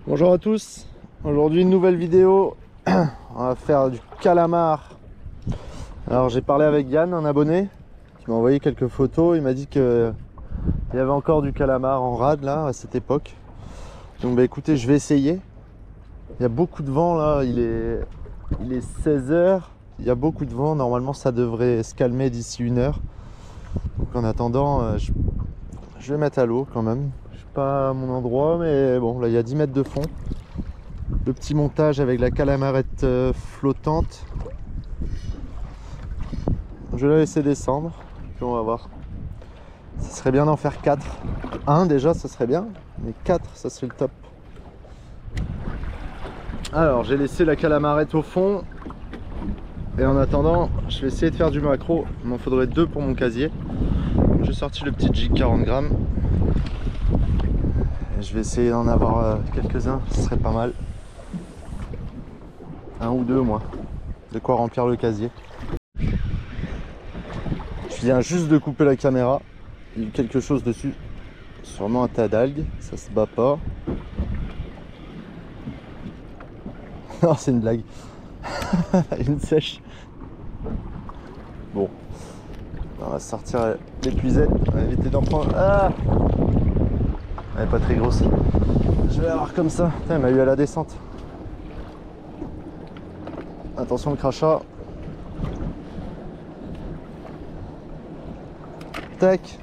Bonjour à tous, aujourd'hui une nouvelle vidéo, on va faire du calamar. Alors j'ai parlé avec Yann, un abonné, qui m'a envoyé quelques photos, il m'a dit qu'il y avait encore du calamar en rade là, à cette époque. Donc bah écoutez, je vais essayer. Il y a beaucoup de vent là, il est 16 h, il y a beaucoup de vent, normalement ça devrait se calmer d'ici 1 heure. Donc en attendant, je vais mettre à l'eau quand même. Je suis pas à mon endroit, mais bon, là il y a 10 mètres de fond. Le petit montage avec la calamarette flottante. Je vais la laisser descendre, puis on va voir. Ça serait bien d'en faire 4. 1 déjà, ça serait bien, mais 4, ça serait le top. Alors, j'ai laissé la calamarette au fond. Et en attendant, je vais essayer de faire du macro. Il m'en faudrait 2 pour mon casier. J'ai sorti le petit jig 40 grammes. Et je vais essayer d'en avoir quelques-uns, ce serait pas mal. 1 ou 2 moi. De quoi remplir le casier. Je viens juste de couper la caméra. Il y a eu quelque chose dessus. Sûrement un tas d'algues. Ça se bat pas. Non, c'est une blague. Une sèche. Bon. On va sortir l'épuisette. On va éviter d'en prendre. Ah, elle est pas très grosse. Je vais avoir comme ça. Putain, elle m'a eu à la descente. Attention le crachat. Tac.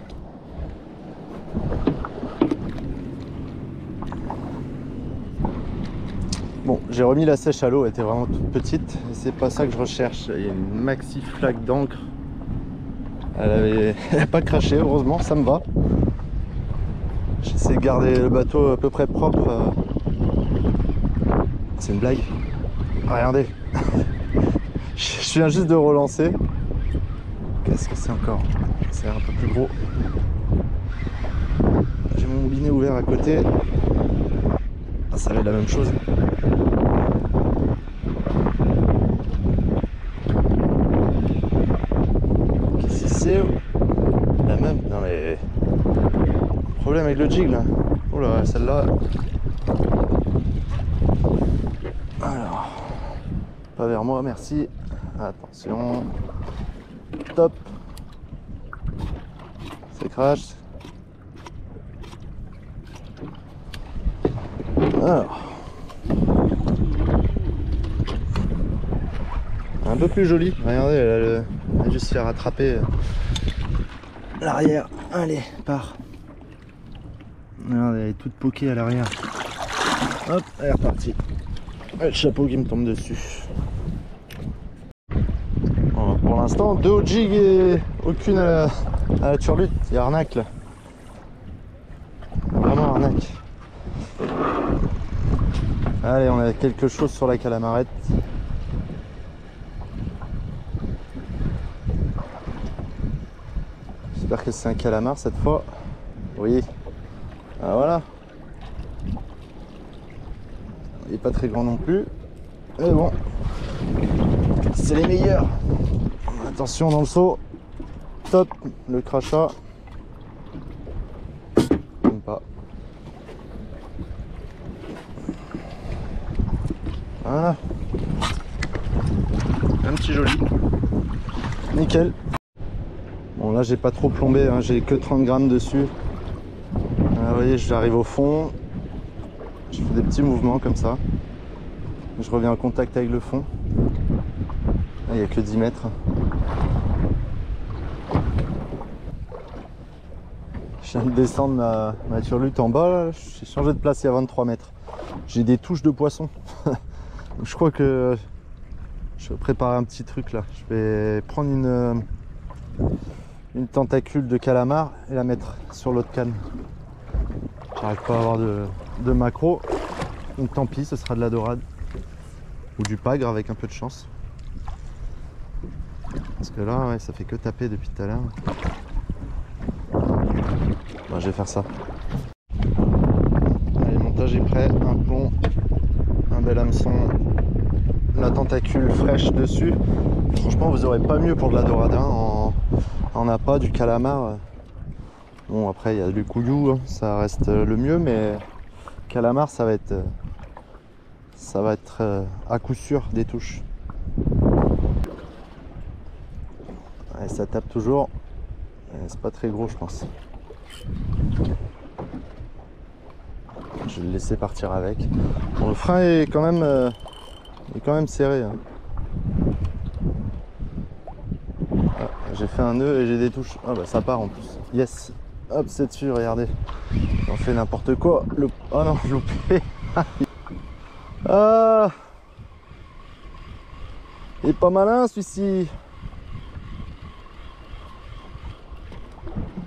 Bon, j'ai remis la sèche à l'eau, elle était vraiment toute petite. Et c'est pas ça que je recherche. Il y a une maxi flaque d'encre. Elle n'a pas craché, heureusement, ça me va. J'essaie de garder le bateau à peu près propre. C'est une blague. Regardez. Je viens juste de relancer. Qu'est-ce que c'est encore? C'est un peu plus gros. J'ai mon moulinet ouvert à côté. Ah, ça va être la même chose. Qu'est-ce que c'est? La même. Non mais. Problème avec le jig là. Oh là, celle-là. Alors. Pas vers moi, merci. Attention. Top. C'est crash. Alors. Un peu plus joli. Regardez, elle a juste fait rattraper l'arrière. Allez, part. Regardez, elle est toute poquée à l'arrière. Hop, elle est repartie. Le chapeau qui me tombe dessus. Bon, pour l'instant, 2 au jig et aucune à la turlute. Il y a arnaque là. Vraiment arnaque. Allez, on a quelque chose sur la calamarette. J'espère que c'est un calamar cette fois. Oui. Ah, voilà. Il n'est pas très grand non plus. Mais bon. C'est les meilleurs. Attention dans le seau. Top. Le crachat. Même pas. Voilà. Un petit joli. Nickel. Bon là j'ai pas trop plombé, hein. J'ai que 30 grammes dessus. Vous voyez, j'arrive au fond. Je fais des petits mouvements comme ça. Je reviens en contact avec le fond. Il n'y a que 10 mètres. Je viens de descendre ma turlute en bas. J'ai changé de place il y a 23 mètres. J'ai des touches de poisson. Je crois que je vais préparer un petit truc là. Je vais prendre une tentacule de calamar et la mettre sur l'autre canne. J'arrive pas à avoir de macro. Donc tant pis, ce sera de la dorade. Ou du pagre avec un peu de chance. Parce que là, ouais, ça fait que taper depuis tout à l'heure. Bon, je vais faire ça. Allez, le montage est prêt. Un plomb, un bel hameçon, la tentacule fraîche dessus. Franchement, vous aurez pas mieux pour de la dorade. Hein, en appât, du calamar. Bon, après, il y a du couillou, hein, ça reste le mieux, mais calamar, ça va être ça va être à coup sûr des touches. Et ça tape toujours. C'est pas très gros, je pense. Je vais le laisser partir avec. Bon, le frein est quand même serré. Hein. Ah, j'ai fait un nœud et j'ai des touches. Ah bah ça part en plus. Yes. Hop, c'est dessus, regardez. J'en fais n'importe quoi. Oh non, je loupé. Ah, il est pas malin celui-ci.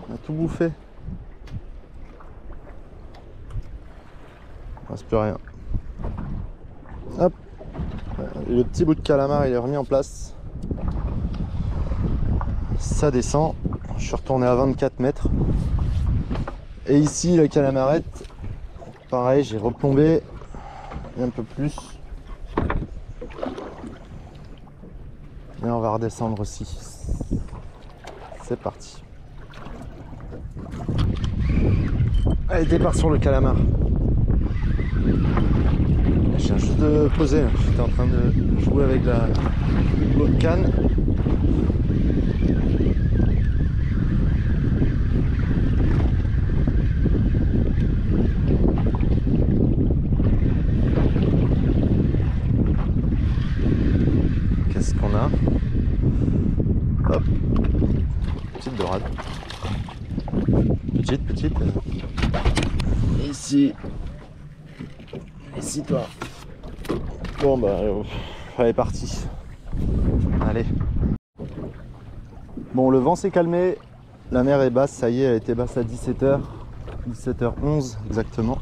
Il a tout bouffé. Il reste plus rien. Hop. Le petit bout de calamar il est remis en place. Ça descend. Je suis retourné à 24 mètres. Et ici la calamarette, pareil, j'ai replombé un peu plus. Et on va redescendre aussi. C'est parti. Allez, départ sur le calamar. Je viens juste de poser. J'étais en train de jouer avec l'autre canne. Qu'est-ce qu'on a? Hop, petite dorade. Petite. Ici, toi. Bon bah, elle est partie. Allez. Bon, le vent s'est calmé. La mer est basse, ça y est, elle était basse à 17h. 17h11 exactement.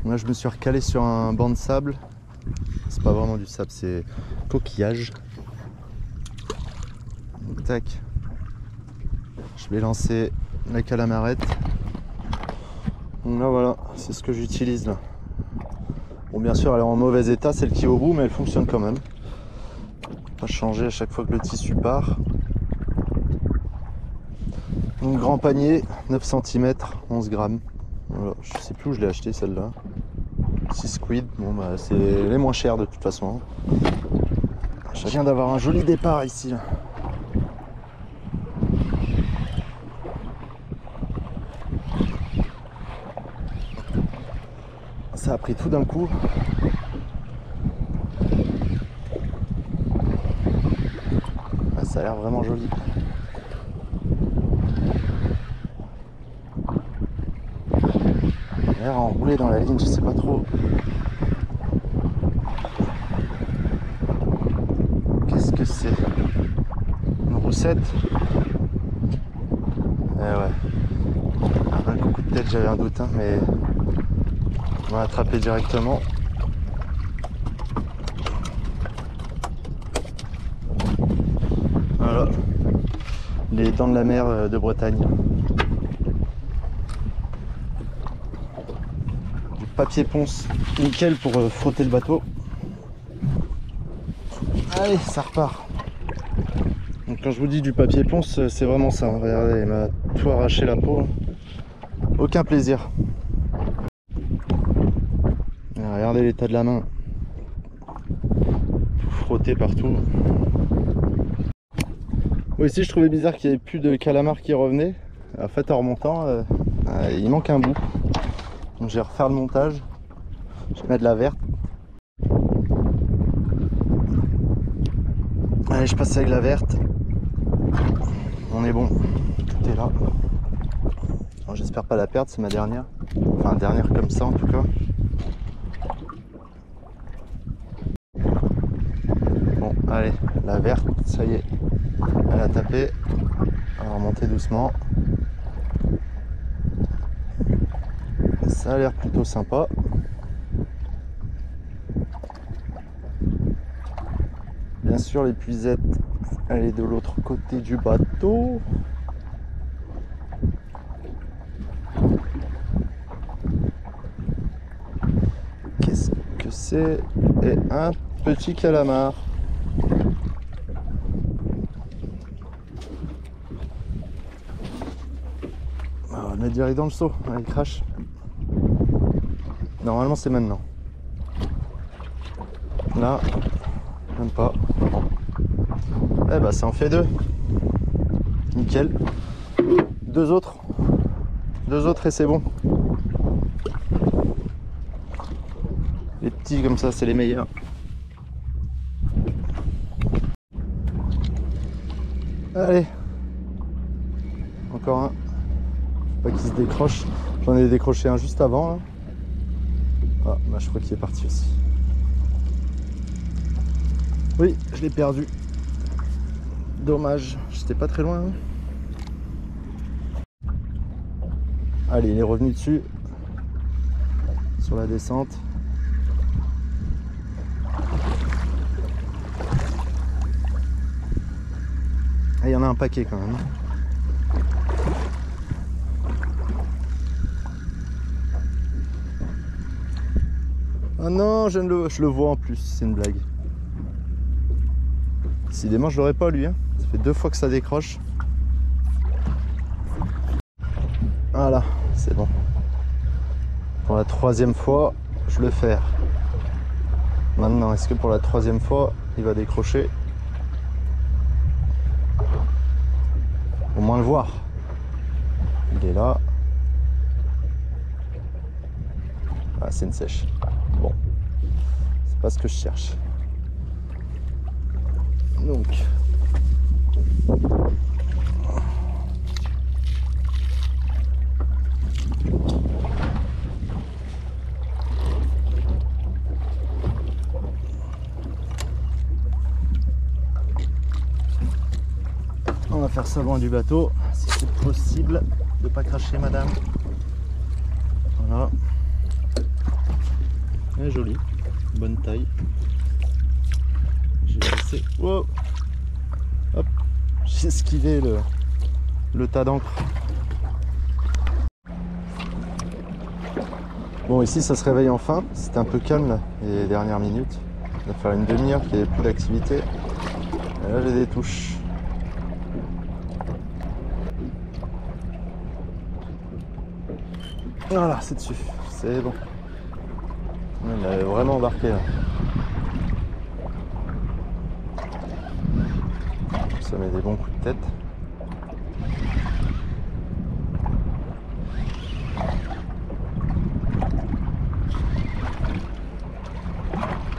Là, je me suis recalé sur un banc de sable. C'est pas vraiment du sable, c'est coquillage. Donc, tac. Je vais lancer la calamarette. Donc là voilà, c'est ce que j'utilise là. Bon, bien sûr elle est en mauvais état celle qui est au bout, mais elle fonctionne quand même. Pas changer à chaque fois que le tissu part. Donc grand panier, 9 cm, 11 grammes. Voilà, je sais plus où je l'ai acheté celle-là. 6 squid, bon bah c'est les moins chers de toute façon. Je viens d'avoir un joli départ ici là. Ça a pris tout d'un coup. Ah, ça a l'air vraiment joli. Il a l'air enroulé dans la ligne, je sais pas trop. Qu'est-ce que c'est? Une roussette? Eh ouais. Un coup de tête, j'avais un doute, hein, mais on va attraper directement. Voilà. Les dents de la mer de Bretagne. Du papier ponce nickel pour frotter le bateau. Allez, ça repart. Donc quand je vous dis du papier ponce, c'est vraiment ça. Regardez, il m'a tout arraché la peau. Aucun plaisir. Regardez l'état de la main. Tout frotté partout. Moi ici je trouvais bizarre qu'il n'y avait plus de calamar qui revenait. En fait en remontant, il manque un bout. Donc je vais refaire le montage. Je vais mettre de la verte. Allez, je passe avec la verte. On est bon. Tout est là. J'espère pas la perdre, c'est ma dernière. Enfin dernière comme ça en tout cas. Bon, allez, la verte, ça y est. Elle a tapé. On va remonter doucement. Ça a l'air plutôt sympa. Bien sûr, l'épuisette, elle est de l'autre côté du bateau. Qu'est-ce que c'est? Et un petit calamar. On va le mettre direct dans le seau. Allez, crash. Normalement, c'est maintenant. Là, même pas. Bon. Eh bah ça en fait 2. Nickel. Deux autres et c'est bon. Les petits comme ça, c'est les meilleurs. Allez, encore un. Faut pas qu'il se décroche. J'en ai décroché un juste avant là. Ah bah je crois qu'il est parti aussi. Oui, je l'ai perdu. Dommage, j'étais pas très loin. Hein. Allez, il est revenu dessus. Sur la descente. Ah, il y en a un paquet quand même. Ah non, je le vois en plus, c'est une blague. Décidément, je l'aurais pas lui. Hein. Ça fait 2 fois que ça décroche. Voilà, c'est bon. Pour la 3e fois, je le fais. Maintenant, est-ce que pour la 3e fois, il va décrocher? Au moins le voir. Il est là. Ah, c'est une sèche. Bon, c'est pas ce que je cherche. Donc, on va faire ça loin du bateau, si c'est possible de pas cracher, madame. Voilà. Elle est jolie, bonne taille. J'ai laissé. Wow. Hop, j'ai esquivé le tas d'encre. Bon, ici ça se réveille enfin. C'était un peu calme là, les dernières minutes. Il va faire une demi-heure qu'il n'y avait plus d'activité. Et là j'ai des touches. Voilà, c'est dessus, c'est bon. Il avait vraiment embarqué là. Ça met des bons coups de tête.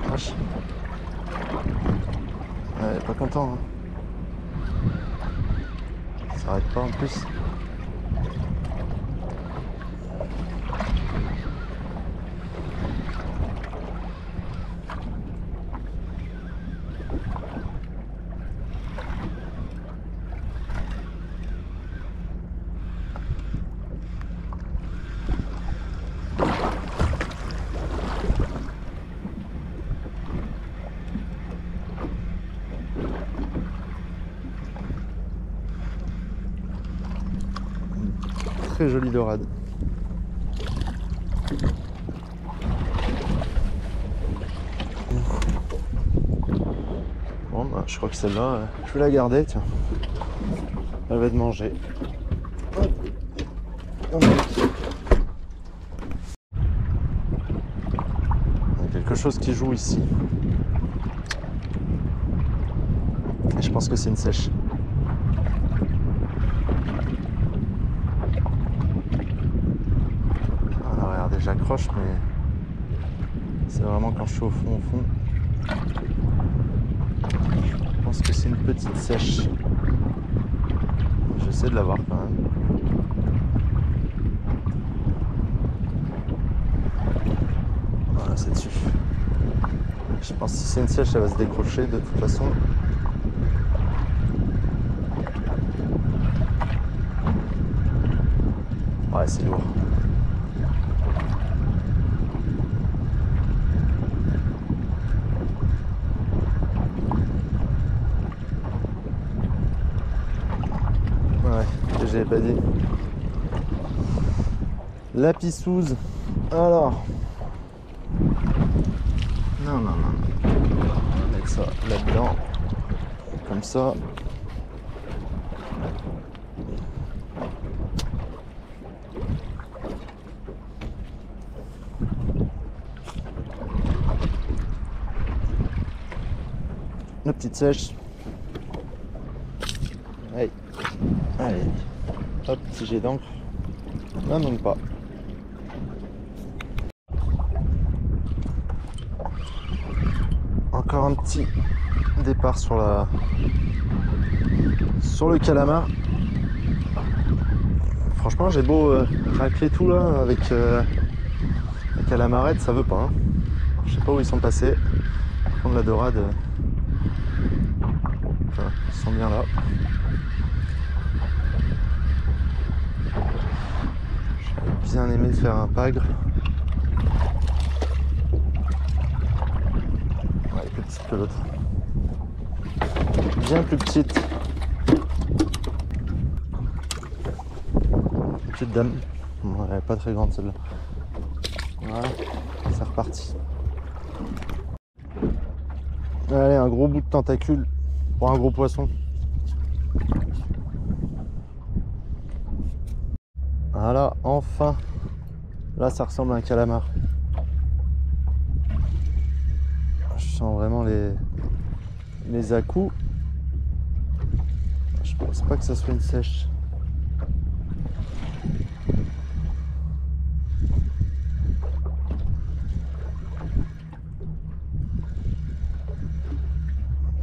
Vache. Ouais, il est pas content. Hein. Il s'arrête pas en plus. Très jolie dorade. Bon bah je crois que celle-là, je vais la garder, tiens. Elle va être mangée. Il y a quelque chose qui joue ici. Et je pense que c'est une sèche. Alors regardez, j'accroche, mais c'est vraiment quand je suis au fond, Je pense que c'est une petite sèche. J'essaie de la voir quand même. Voilà, c'est dessus. Je pense que si c'est une sèche, elle va se décrocher de toute façon. Ouais, c'est lourd. Ouais, j'avais pas dit. La pissouse. Alors. Non. On va mettre ça là-dedans. Comme ça. La petite sèche. Allez. Allez. Hop, petit jet d'encre. Non, même pas. Encore un petit départ sur le calamar. Franchement, j'ai beau racler tout là avec la calamarette, ça veut pas. Hein. Je sais pas où ils sont passés. Par contre, la dorade, enfin, ils sont bien là. J'aurais bien aimé faire un pagre. Ouais, plus petite que l'autre. Bien plus petite. Petite dame. Bon, elle est pas très grande celle-là. Voilà, c'est reparti. Allez, un gros bout de tentacule pour un gros poisson. Voilà, enfin. Là, ça ressemble à un calamar. Je sens vraiment les à-coups. Je pense pas que ça soit une sèche.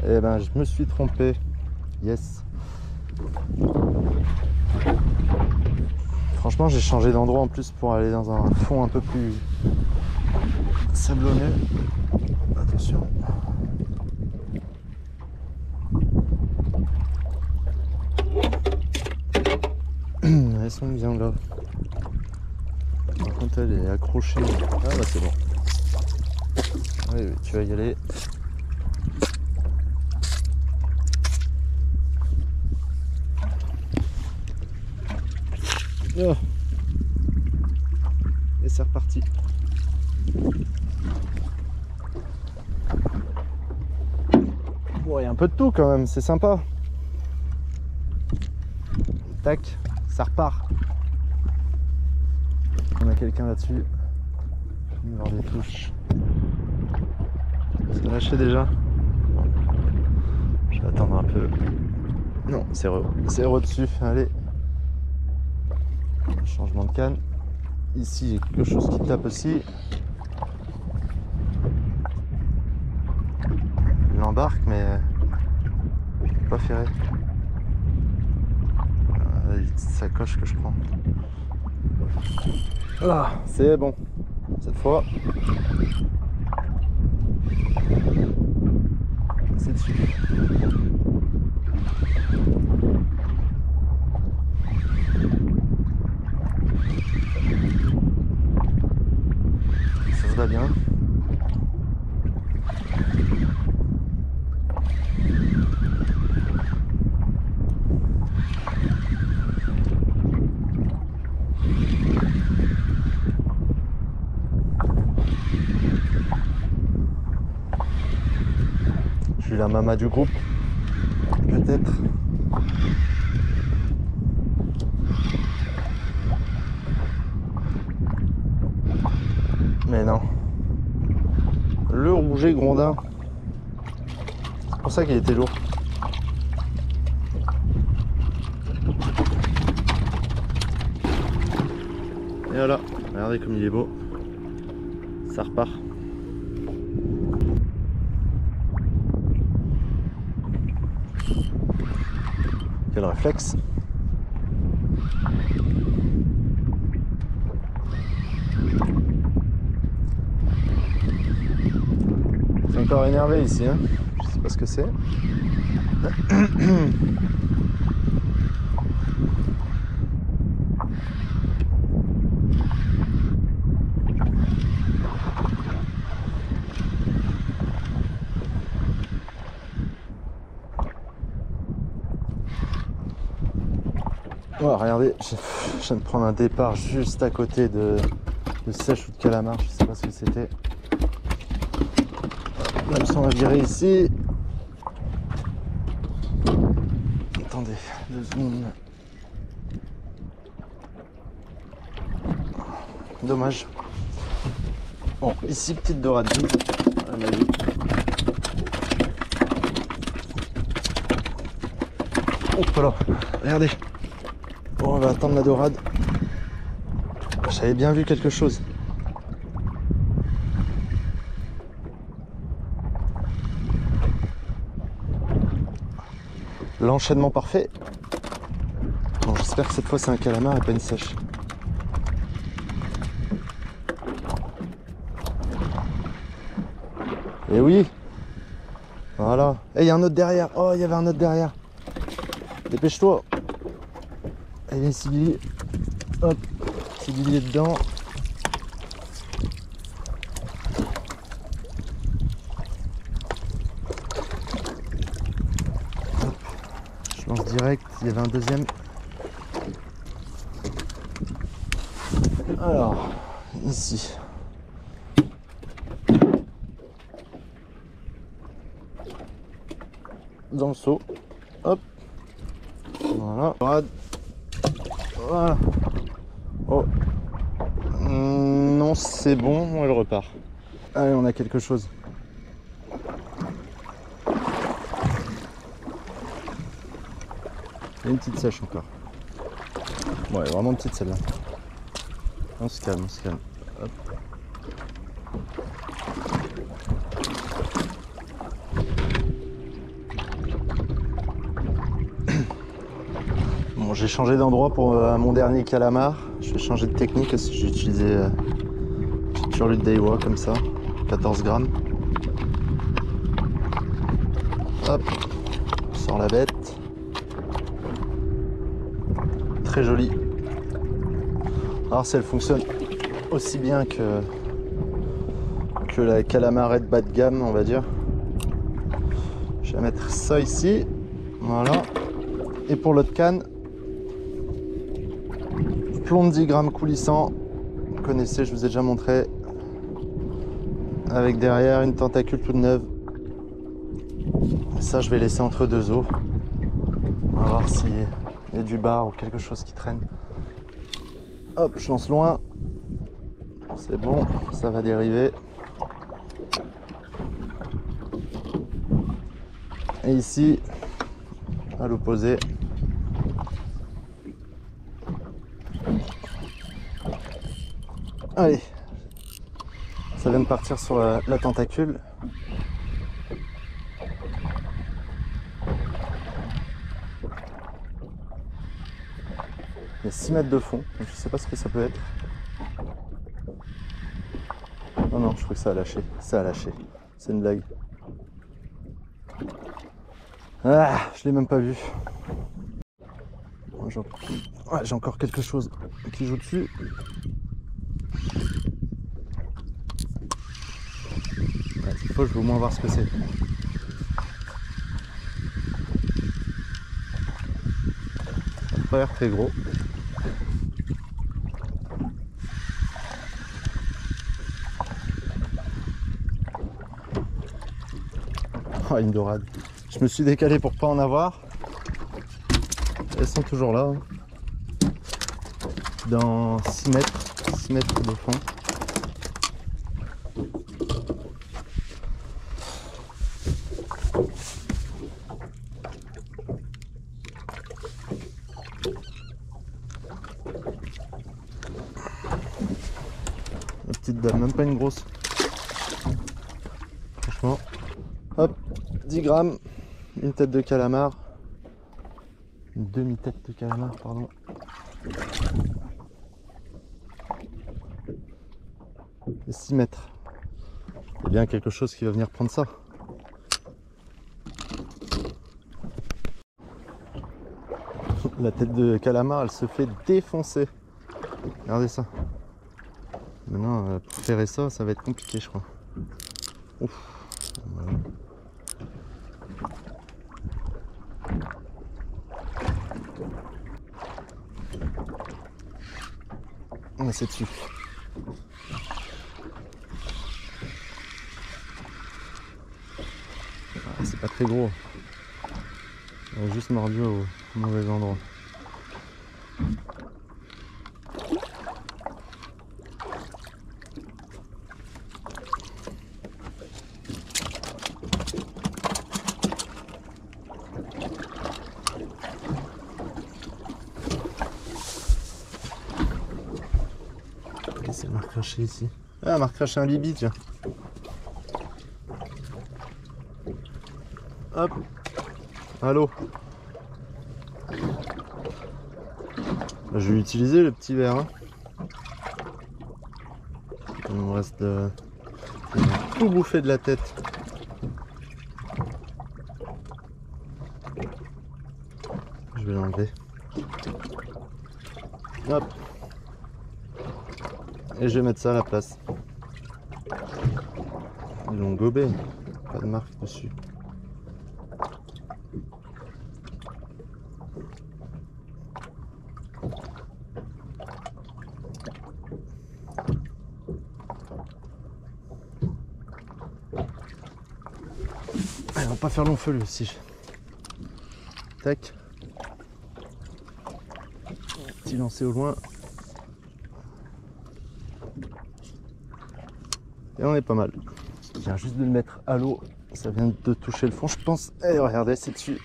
Eh ben, je me suis trompé. Yes. Franchement, j'ai changé d'endroit en plus pour aller dans un fond un peu plus sablonneux. Attention. Elles sont bien là. Par contre, elle est accrochée. Ah bah c'est bon. Oui, oui, tu vas y aller. Oh. Et c'est reparti. Bon, il y a un peu de tout quand même, c'est sympa. Tac, ça repart. On a quelqu'un là-dessus. Je vais voir des touches. Ça a lâché déjà. Bon. Je vais attendre un peu. Non, c'est dessus. Allez. Changement de canne. Ici, j'ai quelque chose qui tape aussi. Il l'embarque, mais pas ferré. Une petite sacoche que je prends. Là, c'est bon. Cette fois, c'est dessus. Ça se va bien. Je suis la mama du groupe, peut-être. Mais non. Le rouget grondin. C'est pour ça qu'il était lourd. Et voilà, regardez comme il est beau. Ça repart. Quel réflexe. C'est encore énervé ici, hein. Je sais pas ce que c'est. Oh, regardez, je viens de prendre un départ juste à côté de sèche ou de calamar, je sais pas ce que c'était. Là, on va virer ici. Attendez, 2 secondes. Dommage. Bon, ici, petite dorade. Hop là, regardez. Bon, on va attendre la dorade. J'avais bien vu quelque chose. L'enchaînement parfait. Bon, j'espère que cette fois c'est un calamar et pas une sèche. Et oui. Voilà. Et il y a un autre derrière. Oh, il y avait un autre derrière. Dépêche-toi. Et viens ici, Billy. Hop. C'est Billy est dedans. Hop. Je lance direct. Il y avait un deuxième. Alors, ici. Dans le seau. Hop. Voilà. Voilà. Oh. Non, c'est bon, elle repart. Allez, on a quelque chose. Il y a une petite sèche encore. Ouais, vraiment petite celle-là. On se calme, on se calme. Hop. Bon, j'ai changé d'endroit pour mon dernier calamar. Je vais changer de technique aussi. J'ai utilisé petite turlute d'Aiwa comme ça, 14 grammes. Hop, on sort la bête. Très jolie. Alors si elle fonctionne aussi bien que la calamarette bas de gamme, on va dire. Je vais mettre ça ici. Voilà. Et pour l'autre canne, plomb de 10 grammes coulissant. Vous connaissez, je vous ai déjà montré. Avec derrière une tentacule toute neuve. Ça, je vais laisser entre deux os. On va voir s'il y a du bar ou quelque chose qui traîne. Hop, je lance loin. C'est bon, ça va dériver. Et ici, à l'opposé, allez, ça vient de partir sur la tentacule. Il y a 6 mètres de fond, donc je sais pas ce que ça peut être. Oh non, je crois que ça a lâché. Ça a lâché. C'est une blague. Ah, je l'ai même pas vu. J'ai encore quelque chose qui joue dessus. Ouais, cette fois, je veux au moins voir ce que c'est. Ça n'a pas l'air très gros. Oh, une dorade. Je me suis décalé pour pas en avoir. Elles sont toujours là. Dans 6 mètres de fond. La petite dame, même pas une grosse. Franchement. Hop, 10 grammes, une tête de calamar. Une demi-tête de calamar, pardon. Et 6 mètres. Il y a bien quelque chose qui va venir prendre ça. La tête de calamar, elle se fait défoncer. Regardez ça. Maintenant, pour ferrer ça, ça va être compliqué, je crois. Ouf. Voilà. On est dessus. Ah, c'est pas très gros. On a juste mordu au mauvais endroit. recraché ici. Ah, elle m'a recraché un bibi, tiens. Hop. Allô. Je vais utiliser le petit verre. Hein. Il me reste tout bouffé de la tête. Je vais l'enlever. Hop. Et je vais mettre ça à la place. Ils l'ont gobé. Pas de marque dessus. Allez, on va pas faire long feu lui aussi. Tac. Petit lancer au loin. Et on est pas mal. Je viens juste de le mettre à l'eau. Ça vient de toucher le fond, je pense. Et regardez, c'est dessus.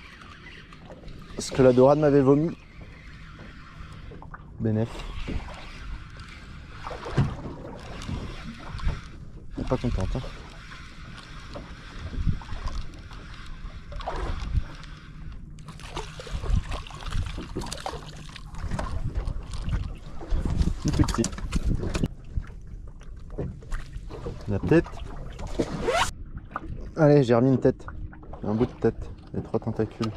Ce que la dorade m'avait vomi. Bénef. Pas contente. Hein. Une plus petite. La tête. Allez, j'ai remis une tête. Un bout de tête. Les 3 tentacules.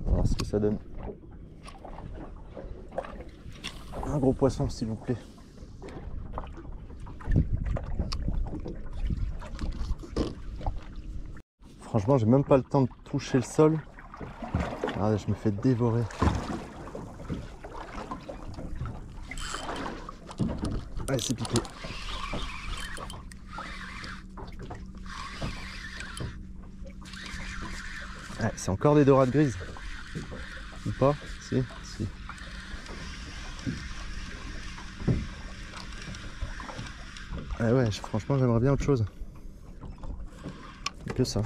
On va voir ce que ça donne. Un gros poisson, s'il vous plaît. Franchement, j'ai même pas le temps de toucher le sol. Regardez, je me fais dévorer. Allez, c'est piqué. Ouais, c'est encore des dorades grises. Ou pas? Si, si. Ah ouais, franchement, j'aimerais bien autre chose. Que ça.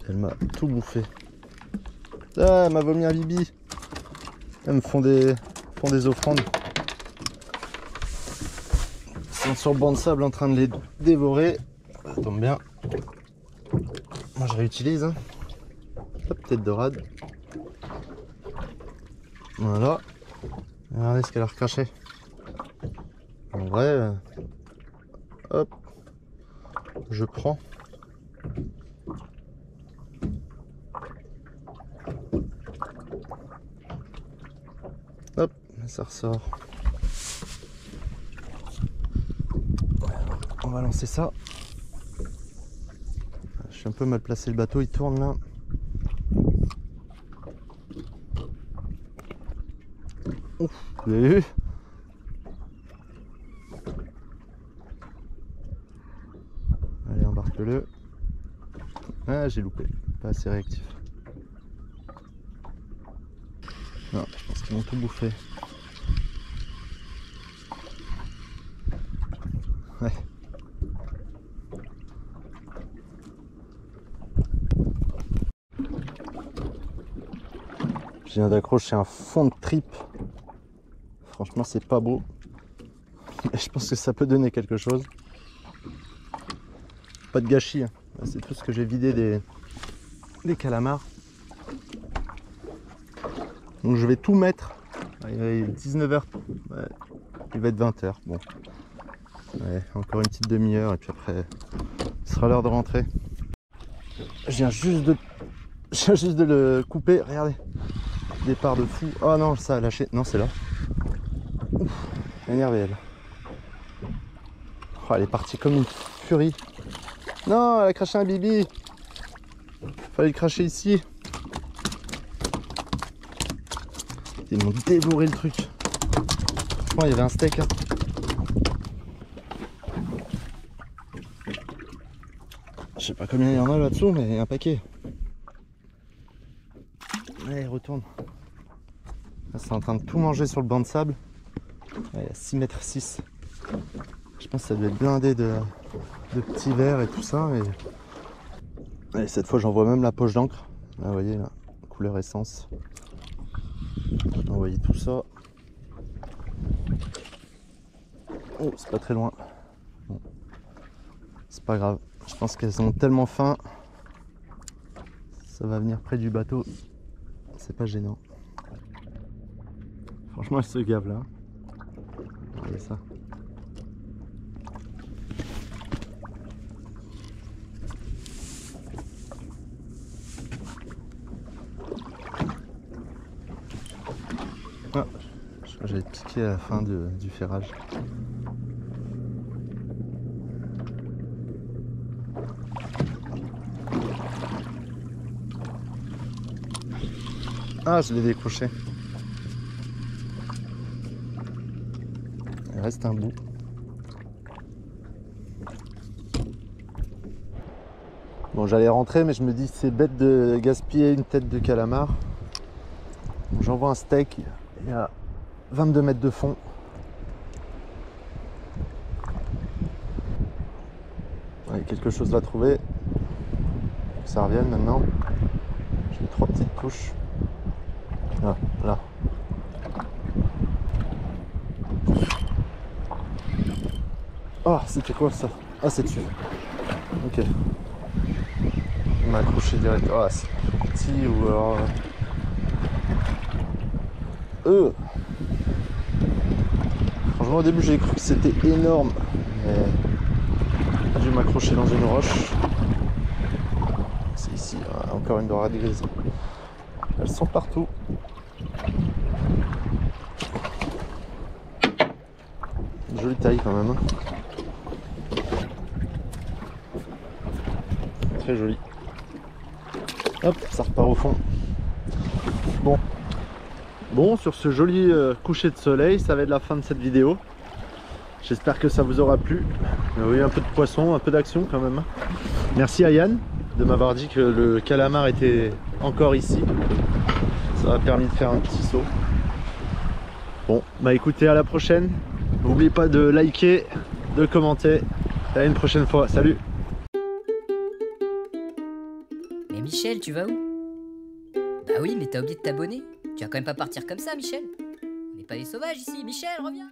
Elle m'a tout bouffé. Ah, elle m'a vomi un bibi. Elles me font des offrandes. Ils sont sur le banc de sable en train de les dévorer. Ça tombe bien. Moi je réutilise. Hein. Hop, tête dorade. Voilà. Regardez ce qu'elle a recraché. En vrai, hop, je prends. Hop, ça ressort. On va lancer ça. Je suis un peu mal placé, le bateau il tourne là. Ouf, vous avez vu? Allez, embarque-le. Ah, j'ai loupé, pas assez réactif. Non, je pense qu'ils m'ont tout bouffé. Ouais. Je viens d'accrocher un fond de tripe. Franchement, c'est pas beau. Mais je pense que ça peut donner quelque chose. Pas de gâchis. Hein. C'est tout ce que j'ai vidé des calamars. Donc je vais tout mettre. Il est 19h. Ouais, il va être 20h. Bon. Ouais, encore une petite demi-heure et puis après, ce sera l'heure de rentrer. Je viens juste de le couper. Regardez. Départ de fou. Oh non, ça a lâché. Non, c'est là. Ouf, énervée elle. Oh, elle est partie comme une furie. Non, elle a craché un bibi. Fallait le cracher ici. Ils m'ont dévoré le truc. Franchement, il y avait un steak. Hein. Je sais pas combien il y en a là-dessous, mais il y a un paquet. Allez, retourne. Là, c'est en train de tout manger sur le banc de sable. Ouais, il y a 6,6 m. Je pense que ça doit être blindé de petits verres et tout ça. Et... Allez, cette fois, j'en vois même la poche d'encre. Là, vous voyez, là, couleur essence. Vous voyez tout ça. Oh, c'est pas très loin. Bon. C'est pas grave. Je pense qu'elles ont tellement faim. Ça va venir près du bateau. C'est pas gênant. Franchement, elles se gavent là. Regardez ça. Ah, je crois que j'avais piqué à la fin du ferrage. Ah, je l'ai décroché. Il reste un bout. Bon, j'allais rentrer, mais je me dis c'est bête de gaspiller une tête de calamar. Donc, j'envoie un steak. Il y a 22 mètres de fond. Ouais, quelque chose à trouver. Que ça revienne maintenant. J'ai 3 petites couches. Ah, là. Ah, c'était quoi ça? Ah, c'est dessus. Ok. Il m'a accroché direct. Ah, c'est petit ou alors. Franchement, au début, j'ai cru que c'était énorme. Mais j'ai dû m'accrocher dans une roche. C'est ici, encore une dorade grise. Elles sont partout. Une jolie taille quand même. Très joli. Hop, ça repart au fond. Bon, sur ce joli coucher de soleil, ça va être la fin de cette vidéo. J'espère que ça vous aura plu. Il y a eu un peu de poisson, un peu d'action quand même. Merci à Yann de m'avoir dit que le calamar était encore ici. Ça m'a permis de faire un petit saut. Bon, bah écoutez, à la prochaine. N'oubliez pas de liker, de commenter. À une prochaine fois. Salut! Mais Michel, tu vas où? Bah oui, mais t'as oublié de t'abonner. Tu vas quand même pas partir comme ça, Michel. On n'est pas des sauvages ici. Michel, reviens!